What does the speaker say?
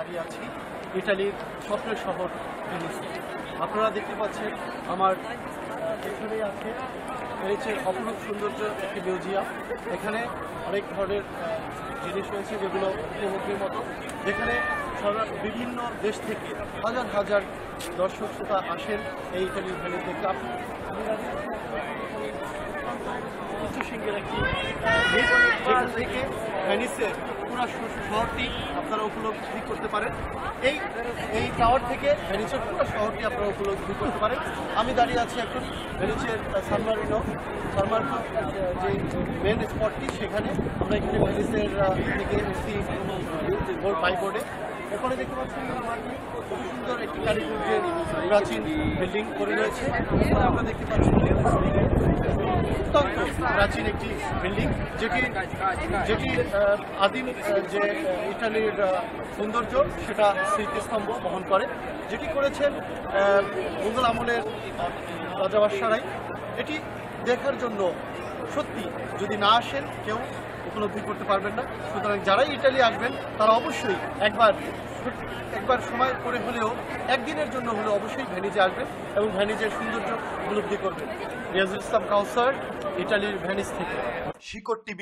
দাঁড়িয়ে আছি ইটালির স্বপ্নের শহর ভেনিসে। আপনারা দেখতে পাচ্ছেন আমার এখানেই আছে ভেনিসের অপরূপ সৌন্দর্য একটি মিউজিয়াম। এখানে অনেক ধরনের জিনিস রয়েছে যেগুলো উপভোগের মতো, যেখানে বিভিন্ন দেশ থেকে হাজার হাজার দর্শক শ্রোতা আসেন এই ইটালির ভেনিস দেখতে। উঁচু সিংহের একটি যেখান থেকে ভেনিসের পুরো শহরটি আপনারা উপলব্ধি করতে পারেন। এই টাওয়ার থেকে ভেনিসের পুরো শহরটি আপনারা উপলব্ধি করতে পারেন। আমি দাঁড়িয়ে আছি এখন ভেনিসের সান মারিনো যে মেন স্পটটি, সেখানে আমরা এখানে ভেনিসের থেকে এসছি বাই বোর্ডে। এখানে দেখতে পাচ্ছি খুব সুন্দর একটি কারিগরের প্রাচীন বিল্ডিং করে রয়েছে। আমরা দেখতে পাচ্ছি অত্যন্ত প্রাচীন একটি বিল্ডিং, যেটি আদিম যে ইটালির সৌন্দর্য সেটা স্মৃতিস্তম্ভ বহন করে, যেটি করেছেন মুঘল আমলের রাজা বাদশাহরাই। এটি দেখার জন্য সত্যি যদি না আসেন কেউ উপলব্ধি করতে পারবেন না। সুতরাং যারাই ইটালি আসবেন তারা অবশ্যই একবার সময় করে হলেও একদিনের জন্য হলেও অবশ্যই ভেনিসে আসবেন এবং ভেনিসের সৌন্দর্য উপলব্ধি করবেন। রিয়াজুল ইসলাম কাউসার, ইটালির ভেনিস থেকে। শিকড় টিভি।